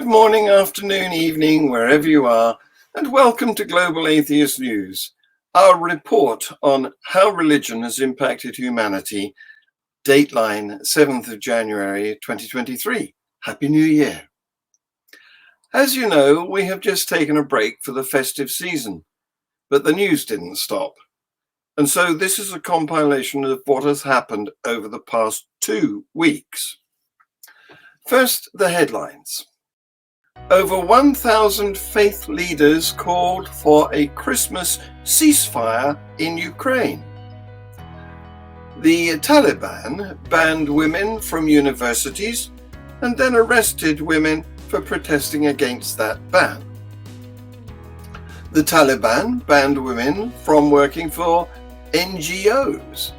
morning, afternoon, evening, wherever you are, and welcome to Global Atheist News, our report on how religion has impacted humanity, dateline 7th of January 2023. Happy New Year. As you know, we have just taken a break for the festive season, but the news didn't stop. And so this is a compilation of what has happened over the past 2 weeks. First, the headlines. Over 1,000 faith leaders called for a Christmas ceasefire in Ukraine. The Taliban banned women from universities and then arrested women for protesting against that ban. The Taliban banned women from working for NGOs,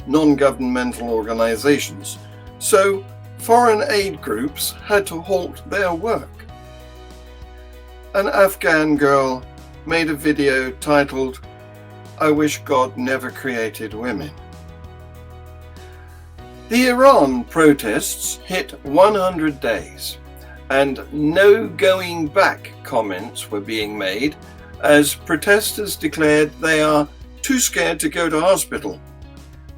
non-governmental organizations, so foreign aid groups had to halt their work. An Afghan girl made a video titled, "I wish God never created women." The Iran protests hit 100 days, and no going back comments were being made as protesters declared they are too scared to go to hospital,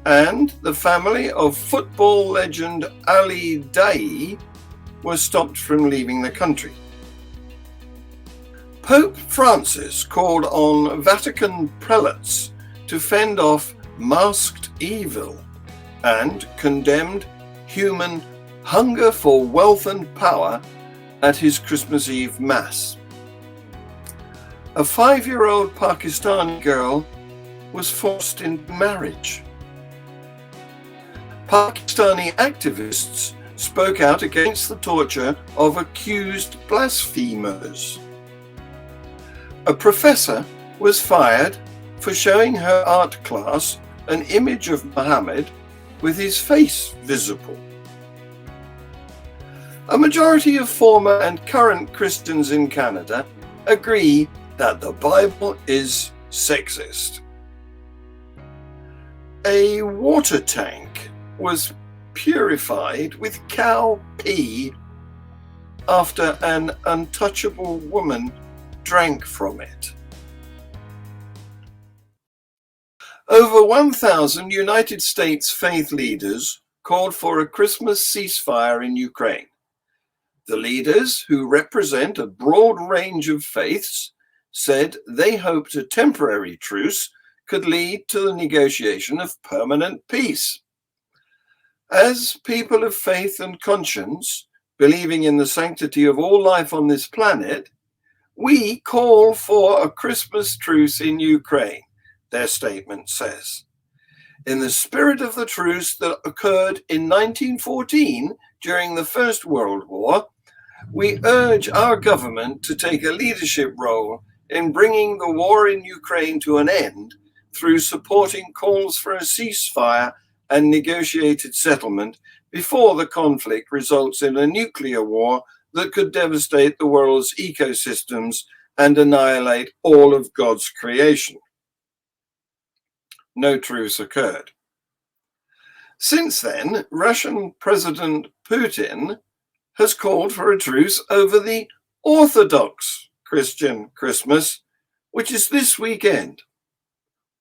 and the family of football legend Ali Daei was stopped from leaving the country. Pope Francis called on Vatican prelates to fend off masked evil and condemned human hunger for wealth and power at his Christmas Eve Mass. A 5-year-old Pakistani girl was forced into marriage. Pakistani activists spoke out against the torture of accused blasphemers. A professor was fired for showing her art class an image of Muhammad with his face visible. A majority of former and current Christians in Canada agree that the Bible is sexist. A water tank was purified with cow pee after an untouchable woman drank from it. Over 1,000 United States faith leaders called for a Christmas ceasefire in Ukraine. The leaders, who represent a broad range of faiths, said they hoped a temporary truce could lead to the negotiation of permanent peace. As people of faith and conscience, believing in the sanctity of all life on this planet, we call for a Christmas truce in Ukraine, their statement says. In the spirit of the truce that occurred in 1914 during the First World War, we urge our government to take a leadership role in bringing the war in Ukraine to an end through supporting calls for a ceasefire and negotiated settlement before the conflict results in a nuclear war that could devastate the world's ecosystems and annihilate all of God's creation. No truce occurred. Since then, Russian President Putin has called for a truce over the Orthodox Christian Christmas, which is this weekend.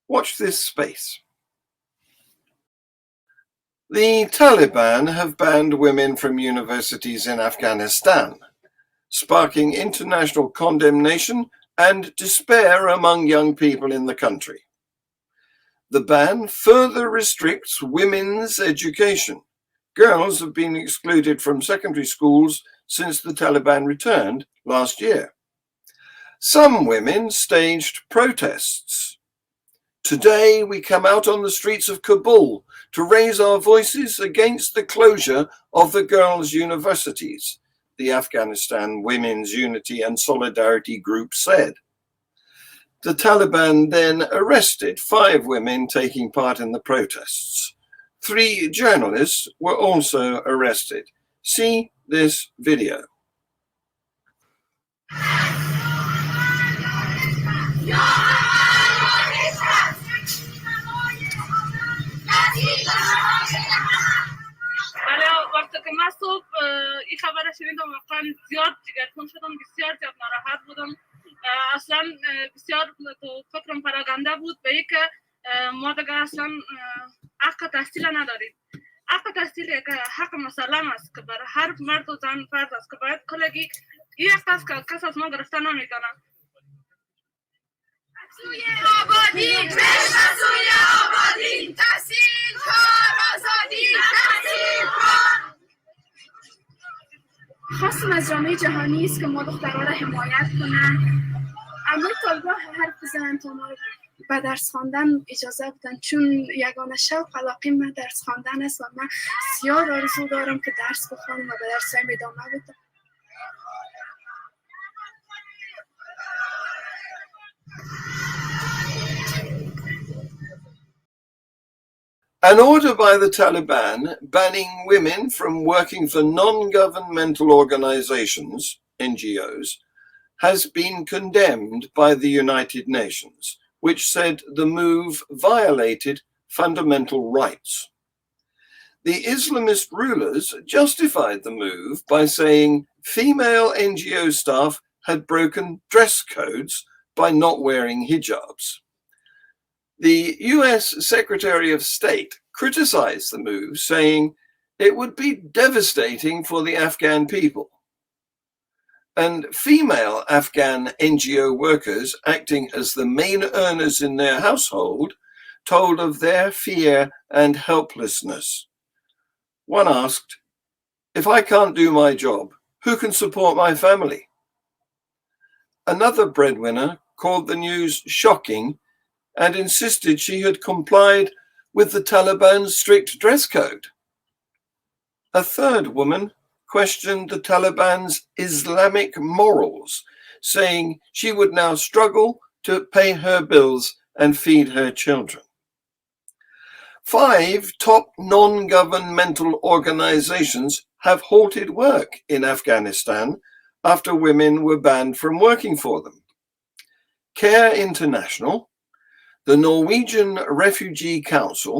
Watch this space. The Taliban have banned women from universities in Afghanistan, sparking international condemnation and despair among young people in the country. The ban further restricts women's education. Girls have been excluded from secondary schools since the Taliban returned last year. Some women staged protests. Today we come out on the streets of Kabul to raise our voices against the closure of the girls' universities, the Afghanistan Women's Unity and Solidarity Group said. The Taliban then arrested 5 women taking part in the protests. 3 journalists were also arrested. See this video. أنا وقت که من صبح این خبر شنیدم واقعا زیاد جگرخون شدم، بسیار زیاد ناراحت بودم. اصلا بسیار فکرم پراگنده بود به این که ما دیگه اصلا حق تحصیل نداریم. حق تحصیل یک حق مسلم است که برای هر مرد و زن فرض است که باید کلگی این حق است که کس از ما گرفته نمیکنه. سوی آبادی، سوی آبادی، تحصیل کار آزادی، تحصیل کار. خواستم از جامعه جهانی است که ما دخترها را حمایت کنند. اما طالبان حرف بزنند تا ما به درس خواندن اجازه بدن، چون یگانه شوق علاقه من درس خواندن است و من بسیار آرزو دارم که درس بخوانم و به درسایم ادامه بدم. An order by the Taliban banning women from working for non-governmental organizations, NGOs, has been condemned by the United Nations, which said the move violated fundamental rights. The Islamist rulers justified the move by saying female NGO staff had broken dress codes by not wearing hijabs. The US Secretary of State criticized the move, saying it would be devastating for the Afghan people. And female Afghan NGO workers, acting as the main earners in their household, told of their fear and helplessness. One asked, "If I can't do my job, who can support my family?" Another breadwinner called the news shocking and insisted she had complied with the Taliban's strict dress code. A third woman questioned the Taliban's Islamic morals, saying she would now struggle to pay her bills and feed her children. 5 top non-governmental organizations have halted work in Afghanistan after women were banned from working for them. Care International, the Norwegian Refugee Council,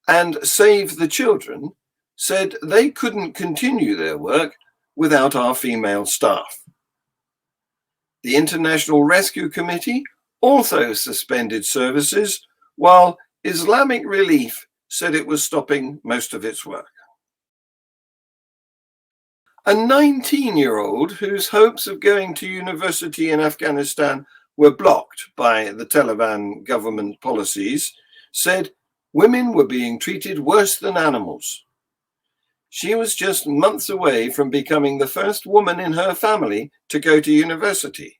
and Save the Children said they couldn't continue their work without our female staff. The International Rescue Committee also suspended services, while Islamic Relief said it was stopping most of its work. A 19-year-old whose hopes of going to university in Afghanistan were blocked by the Taliban government policies said women were being treated worse than animals. She was just months away from becoming the first woman in her family to go to university.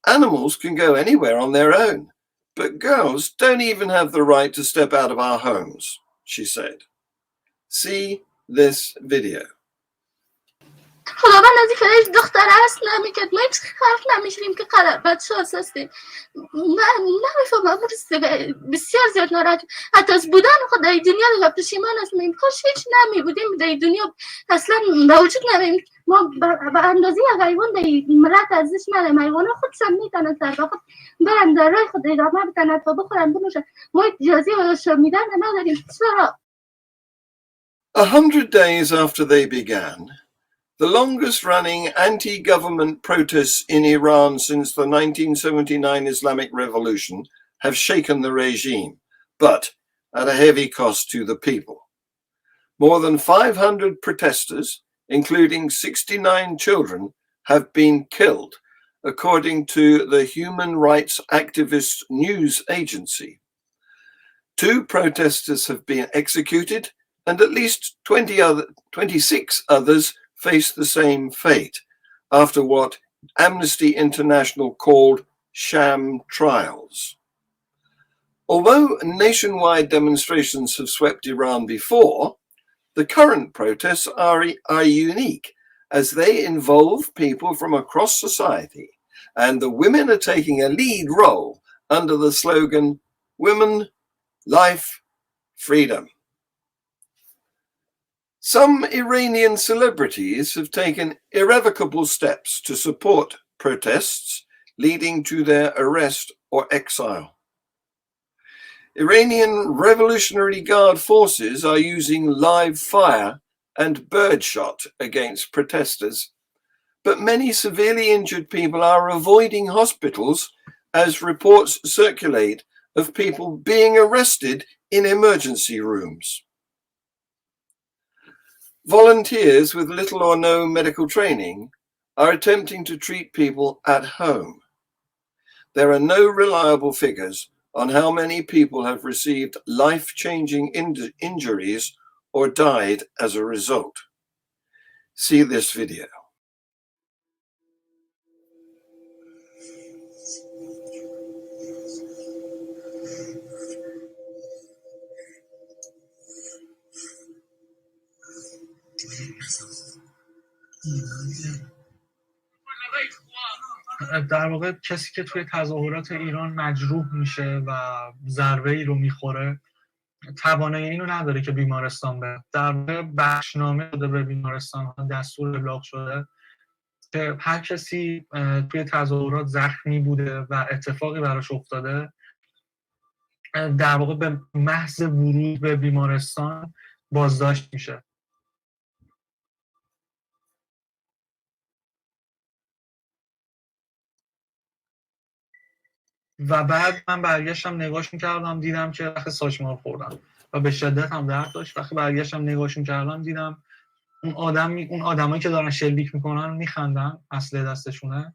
Animals can go anywhere on their own, but girls don't even have the right to step out of our homes, she said. See this video. خداوند از این فرش دختر هست نمیکرد ما هیچ حرف نمیشنیم که بچه هست هستیم. من نمیفهمم بسیار زیاد ناراحت حتی از بودن خود در دنیا دیگه پشیمان هستیم. کاش هیچ نمی بودیم در دنیا اصلا به وجود نمیم. ما به اندازه یک حیوان در مرد ارزش نداریم. حیوان خودشان میتونن در واقع برن در راه خود ادامه بدن تا بخورن بنوشن. ما اجازه شمیدن نداریم. چرا؟ 100 days after they began, the longest-running anti-government protests in Iran since the 1979 Islamic Revolution have shaken the regime, but at a heavy cost to the people. More than 500 protesters, including 69 children, have been killed, according to the human rights activist news agency. 2 protesters have been executed, and at least 26 others face the same fate after what Amnesty International called sham trials. Although nationwide demonstrations have swept Iran before, the current protests are unique as they involve people from across society, and the women are taking a lead role under the slogan, "Women, Life, Freedom." Some Iranian celebrities have taken irrevocable steps to support protests, leading to their arrest or exile. Iranian Revolutionary Guard forces are using live fire and birdshot against protesters, but many severely injured people are avoiding hospitals as reports circulate of people being arrested in emergency rooms. Volunteers with little or no medical training are attempting to treat people at home. There are no reliable figures on how many people have received life-changing injuries or died as a result. See this video. در واقع کسی که توی تظاهرات ایران مجروح میشه و ضربه ای رو میخوره توانایی اینو نداره که بیمارستان بره. در واقع بخشنامه شده به بیمارستان ها، دستور ابلاغ شده که هر کسی توی تظاهرات زخمی بوده و اتفاقی براش افتاده در واقع به محض ورود به بیمارستان بازداشت میشه. و بعد من برگشتم نگاش میکردم دیدم که رخ ساچمار خوردم و به شدت هم درد داشت. وقتی برگشتم نگاش میکردم دیدم اون آدمایی که دارن شلیک میکنن میخندن، اسلحه دستشونه.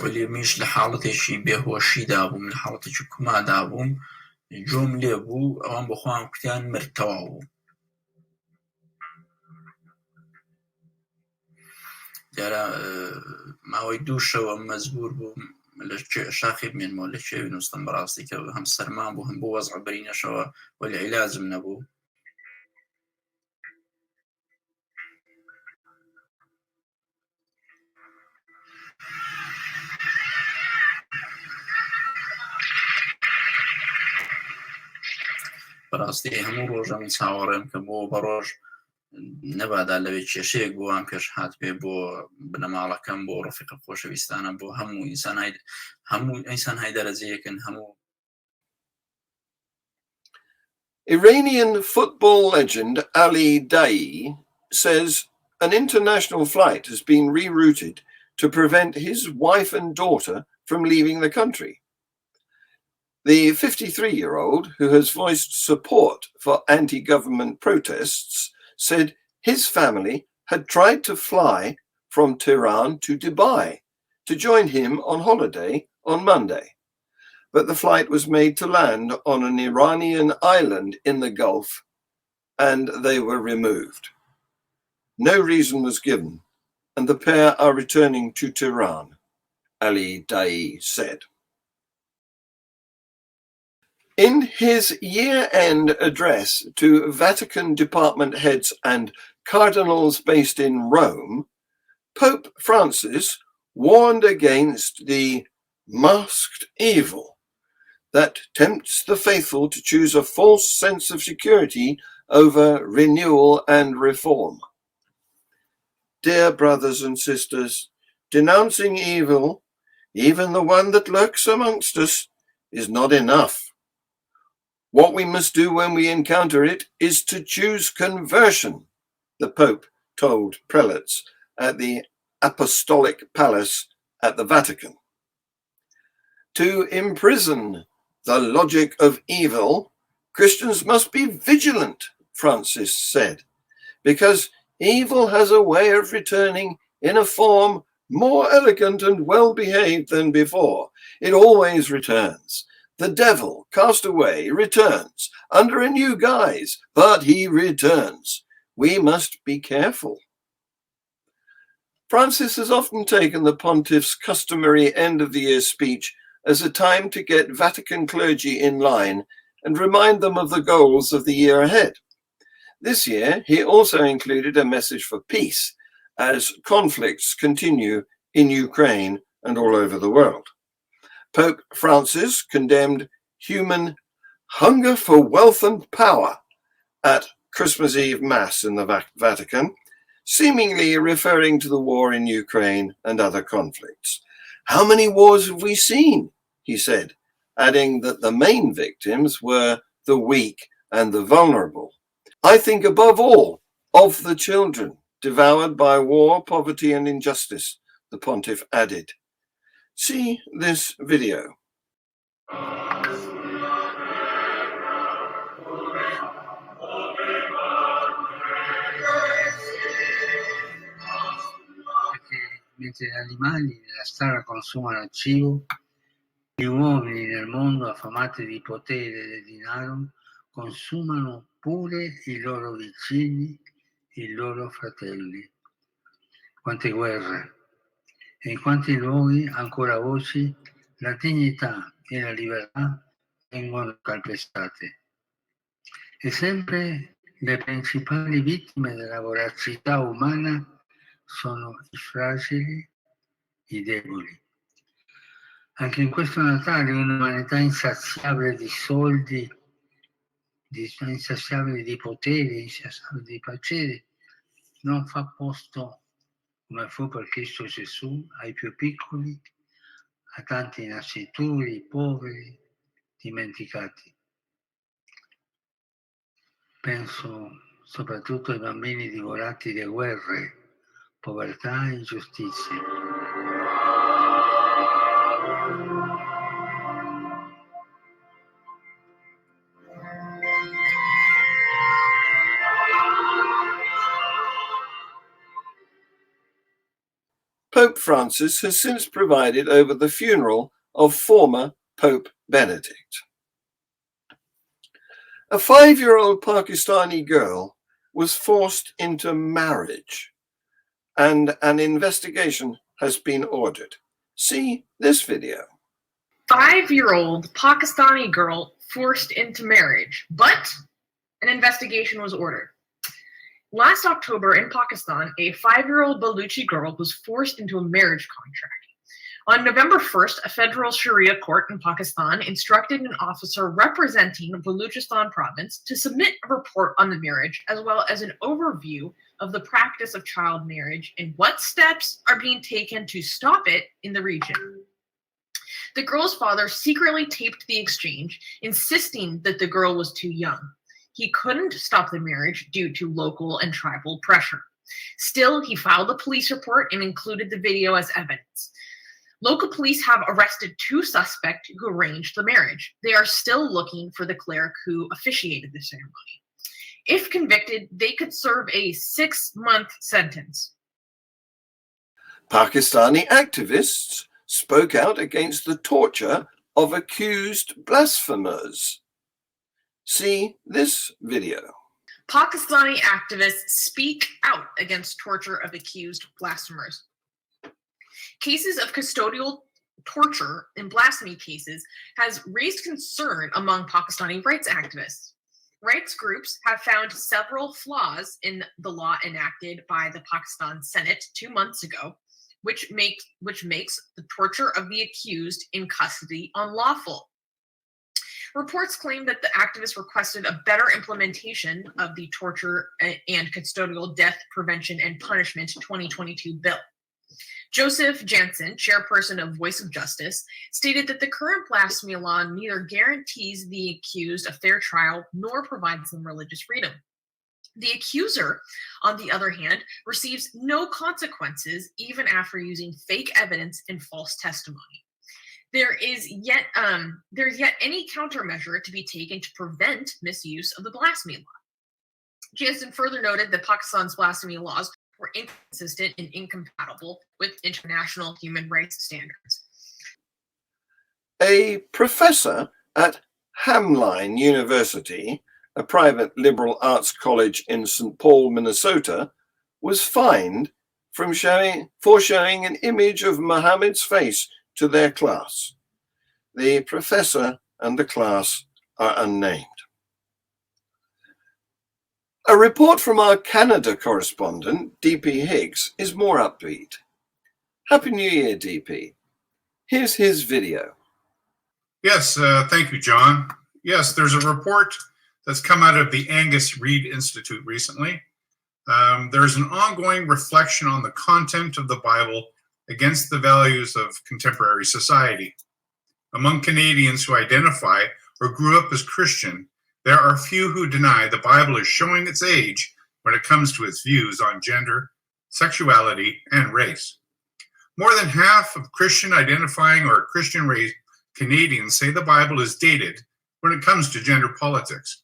ولی میش لحالتشی بهوشی دابوم لحالتشی کما دابوم جوم لێبوو ئەوان بۆ خۆیان کوتیان مرتەوا بوو. دیارە ماوەی دوو شەوە مەجبور بووم لە شاخی بمێنمەوە لە کێوی نووسم بەڕاستی کە هەم سەرمان بوو هەم بۆ وەزع بەرینەشەوە وەلی عیلاجم نەبوو. بەڕاستی هەموو ڕۆژەم چاوەڕێم کە بۆ بە ڕۆژ نەبادا لەوێ کێشەیەک بۆوان پێش هات پێ بۆ بنەماڵەکەم بۆ ڕفیقە خۆشەویستانە بۆ هەموو ئینسان های دەرەجەیەکن هەموو. Iranian football legend Ali Daei says an international flight has been rerouted to prevent his wife and daughter from leaving the country. The 53-year-old, who has voiced support for anti-government protests, said his family had tried to fly from Tehran to Dubai to join him on holiday on Monday, but the flight was made to land on an Iranian island in the Gulf and they were removed. No reason was given, and the pair are returning to Tehran, Ali Daei said. In his year-end address to Vatican department heads and cardinals based in Rome, Pope Francis warned against the masked evil that tempts the faithful to choose a false sense of security over renewal and reform. Dear brothers and sisters, denouncing evil, even the one that lurks amongst us, is not enough. What we must do when we encounter it is to choose conversion, the Pope told prelates at the Apostolic Palace at the Vatican. To imprison the logic of evil, Christians must be vigilant, Francis said, because evil has a way of returning in a form more elegant and well-behaved than before. It always returns. The devil, cast away, returns under a new guise, but he returns. We must be careful. Francis has often taken the pontiff's customary end-of-the-year speech as a time to get Vatican clergy in line and remind them of the goals of the year ahead. This year, he also included a message for peace as conflicts continue in Ukraine and all over the world. Pope Francis condemned human hunger for wealth and power at Christmas Eve Mass in the Vatican, seemingly referring to the war in Ukraine and other conflicts. How many wars have we seen? He said, adding that the main victims were the weak and the vulnerable. I think above all of the children devoured by war, poverty and injustice, the pontiff added. See this video. Mentre gli animali nella stalla consumano cibo, gli uomini nel mondo affamati di potere e di denaro consumano pure i loro vicini, i loro fratelli. Quante guerre e in quanti luoghi ancora oggi la dignità e la libertà vengono calpestate. E sempre le principali vittime della voracità umana sono i fragili, i deboli. Anche in questo Natale un'umanità insaziabile di soldi, insaziabile di potere, insaziabile di piacere, non fa posto, come fu per Cristo Gesù, ai più piccoli, a tanti nascituri, poveri, dimenticati. Penso soprattutto ai bambini divorati da guerre, povertà e ingiustizie. Pope Francis has since presided over the funeral of former Pope Benedict. A 5-year-old Pakistani girl was forced into marriage, and an investigation has been ordered. See this video. 5-year-old Pakistani girl forced into marriage, but an investigation was ordered. Last October in Pakistan, a 5-year-old Baluchi girl was forced into a marriage contract. On November 1st, a federal Sharia court in Pakistan instructed an officer representing Baluchistan province to submit a report on the marriage, as well as an overview of the practice of child marriage and what steps are being taken to stop it in the region. The girl's father secretly taped the exchange, insisting that the girl was too young. He couldn't stop the marriage due to local and tribal pressure. Still, he filed a police report and included the video as evidence. Local police have arrested 2 suspects who arranged the marriage. They are still looking for the cleric who officiated the ceremony. If convicted, they could serve a 6-month sentence. Pakistani activists spoke out against the torture of accused blasphemers. See this video. Pakistani activists speak out against torture of accused blasphemers. Cases of custodial torture in blasphemy cases has raised concern among Pakistani rights activists. Rights groups have found several flaws in the law enacted by the Pakistan Senate 2 months ago, which makes the torture of the accused in custody unlawful. Reports claim that the activists requested a better implementation of the Torture and Custodial Death Prevention and Punishment 2022 bill. Joseph Jansen, chairperson of Voice of Justice, stated that the current blasphemy law neither guarantees the accused a fair trial nor provides them religious freedom. The accuser, on the other hand, receives no consequences even after using fake evidence and false testimony. There's yet any countermeasure to be taken to prevent misuse of the blasphemy law. Jansen further noted that Pakistan's blasphemy laws were inconsistent and incompatible with international human rights standards. A professor at Hamline University, a private liberal arts college in St. Paul, Minnesota, was fined for showing an image of Muhammad's face to their class. The professor and the class are unnamed. A report from our Canada correspondent, DP Higgs, is more upbeat. Happy New Year, DP. Here's his video. Yes, thank you, John. Yes, there's a report that's come out of the Angus Reid Institute recently. There's an ongoing reflection on the content of the Bible against the values of contemporary society. Among Canadians who identify or grew up as Christian, there are few who deny the Bible is showing its age when it comes to its views on gender, sexuality, and race. More than half of Christian identifying or Christian race Canadians say the Bible is dated when it comes to gender politics,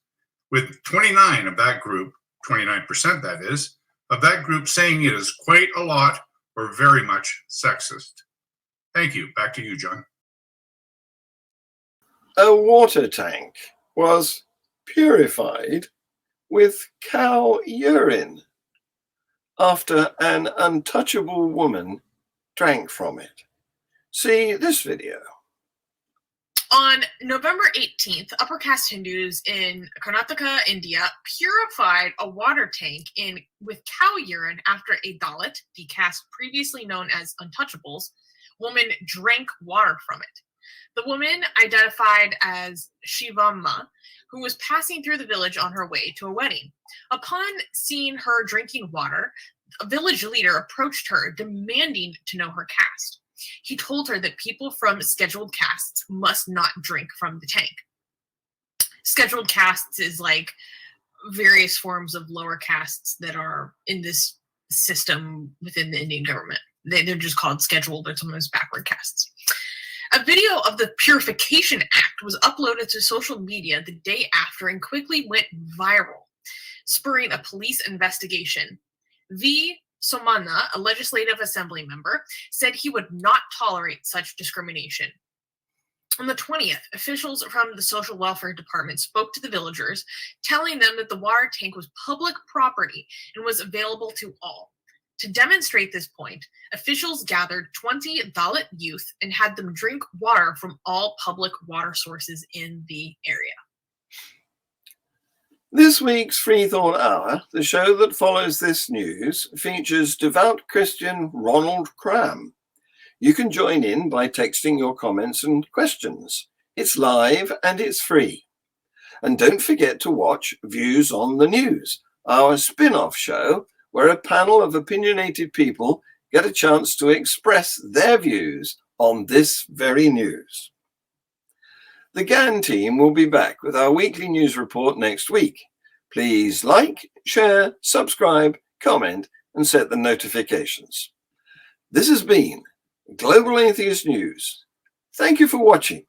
with 29 of that group, 29% that is, of that group saying it is quite a lot or very much sexist. Thank you. Back to you, John. A water tank was purified with cow urine after an untouchable woman drank from it. See this video. On November 18th, upper caste Hindus in Karnataka, India, purified a water tank with cow urine after a Dalit, the caste previously known as untouchables, woman drank water from it. The woman, identified as Shivamma, who was passing through the village on her way to a wedding. Upon seeing her drinking water, a village leader approached her, demanding to know her caste. He told her that people from scheduled castes must not drink from the tank. Scheduled castes is like various forms of lower castes that are in this system within the Indian government. They're just called scheduled or sometimes backward castes. A video of the Purification Act was uploaded to social media the day after and quickly went viral, spurring a police investigation. V. Somana, a legislative assembly member, said he would not tolerate such discrimination. On the 20th, officials from the Social Welfare Department spoke to the villagers, telling them that the water tank was public property and was available to all. To demonstrate this point, officials gathered 20 Dalit youth and had them drink water from all public water sources in the area. This week's Free Thought Hour, the show that follows this news, features devout Christian Ronald Cram. You can join in by texting your comments and questions. It's live and it's free. And don't forget to watch Views on the News, our spin-off show where a panel of opinionated people get a chance to express their views on this very news. The GAN team will be back with our weekly news report next week. Please like, share, subscribe, comment, and set the notifications. This has been Global Atheist News. Thank you for watching.